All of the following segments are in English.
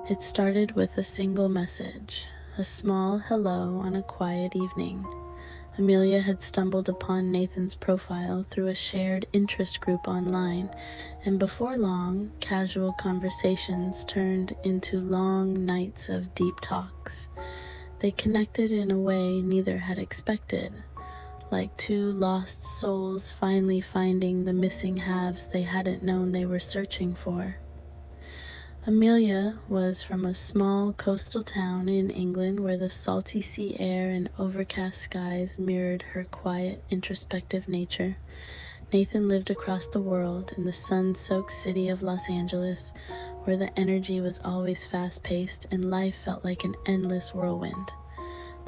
It started with a single message, a small hello on a quiet evening. Amelia had stumbled upon Nathan's profile through a shared interest group online, and before long, casual conversations turned into long nights of deep talks. They connected in a way neither had expected, like two lost souls finally finding the missing halves they hadn't known they were searching for. Amelia was from a small coastal town in England where the salty sea air and overcast skies mirrored her quiet, introspective nature. Nathan lived across the world in the sun-soaked city of Los Angeles, where the energy was always fast-paced and life felt like an endless whirlwind.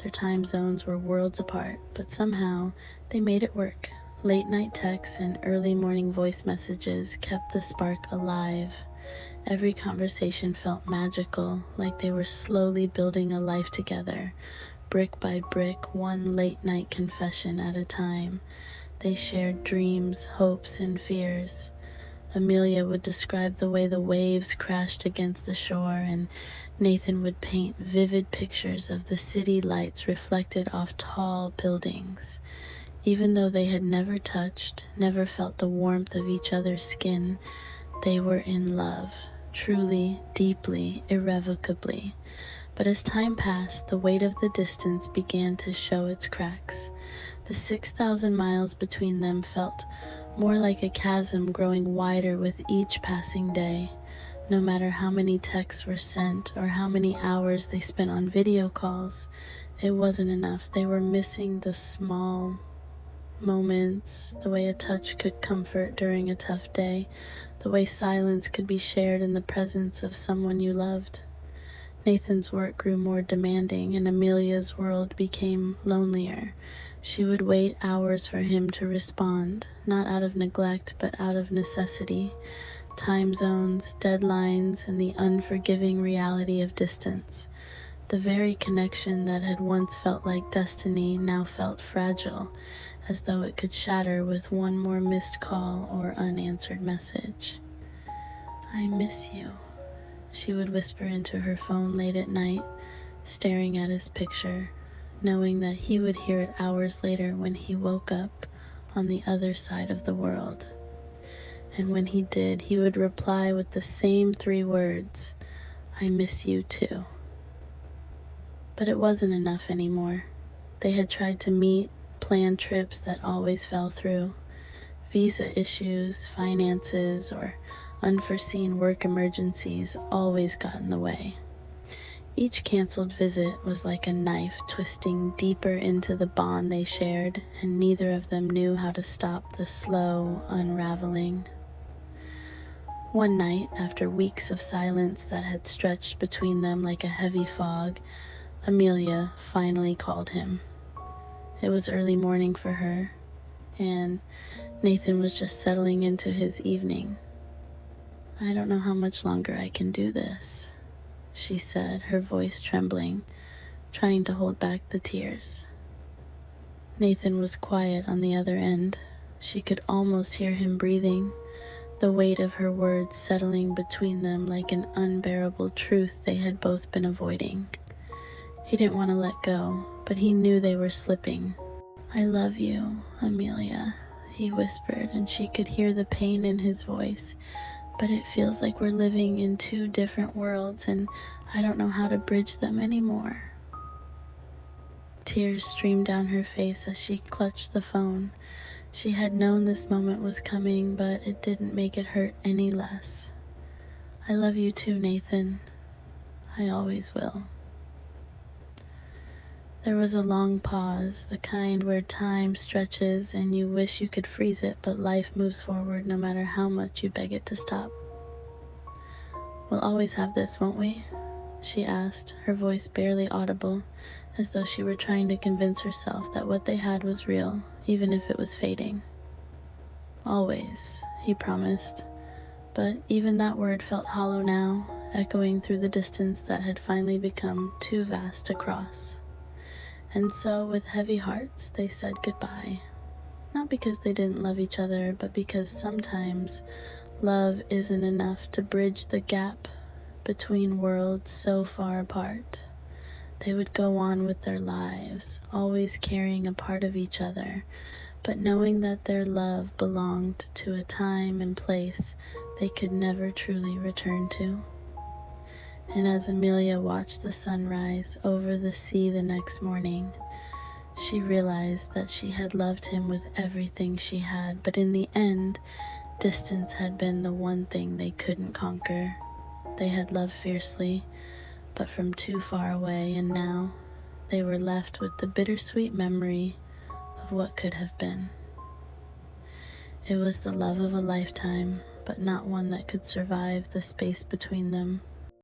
Their time zones were worlds apart, but somehow they made it work. Late-night texts and early morning voice messages kept the spark alive. Every conversation felt magical, like they were slowly building a life together, brick by brick, one late-night confession at a time. They shared dreams, hopes, and fears. Amelia would describe the way the waves crashed against the shore, and Nathan would paint vivid pictures of the city lights reflected off tall buildings. Even though they had never touched, never felt the warmth of each other's skin, they were in love. Truly, deeply, irrevocably. But as time passed, the weight of the distance began to show its cracks. The 6,000 miles between them felt more like a chasm growing wider with each passing day. No matter how many texts were sent or how many hours they spent on video calls, it wasn't enough. They were missing the small moments, the way a touch could comfort during a tough day, the way silence could be shared in the presence of someone you loved. Nathan's work grew more demanding, and Amelia's world became lonelier. She would wait hours for him to respond, not out of neglect, but out of necessity. Time zones, deadlines, and the unforgiving reality of distance. The very connection that had once felt like destiny now felt fragile, as though it could shatter with one more missed call or unanswered message. "I miss you," she would whisper into her phone late at night, staring at his picture, knowing that he would hear it hours later when he woke up on the other side of the world. And when he did, he would reply with the same 3 words, "I miss you too." But it wasn't enough anymore. They had tried to meet, plan trips that always fell through. Visa issues, finances, or unforeseen work emergencies always got in the way. Each canceled visit was like a knife twisting deeper into the bond they shared, and neither of them knew how to stop the slow unraveling. One night, after weeks of silence that had stretched between them like a heavy fog, Amelia finally called him. It was early morning for her, and Nathan was just settling into his evening. "I don't know how much longer I can do this," she said, her voice trembling, trying to hold back the tears. Nathan was quiet on the other end. She could almost hear him breathing, the weight of her words settling between them like an unbearable truth they had both been avoiding. He didn't want to let go, but he knew they were slipping. "I love you, Amelia," he whispered, and she could hear the pain in his voice. "But it feels like we're living in 2 different worlds, and I don't know how to bridge them anymore." Tears streamed down her face as she clutched the phone. She had known this moment was coming, but it didn't make it hurt any less. "I love you too, Nathan. I always will." There was a long pause, the kind where time stretches and you wish you could freeze it, but life moves forward no matter how much you beg it to stop. "We'll always have this, won't we?" she asked, her voice barely audible, as though she were trying to convince herself that what they had was real, even if it was fading. "Always," he promised, but even that word felt hollow now, echoing through the distance that had finally become too vast to cross. And so, with heavy hearts, they said goodbye. Not because they didn't love each other, but because sometimes love isn't enough to bridge the gap between worlds so far apart. They would go on with their lives, always carrying a part of each other, but knowing that their love belonged to a time and place they could never truly return to. And as Amelia watched the sunrise over the sea the next morning, she realized that she had loved him with everything she had, but in the end, distance had been the one thing they couldn't conquer. They had loved fiercely, but from too far away, and now they were left with the bittersweet memory of what could have been. It was the love of a lifetime, but not one that could survive the space between them.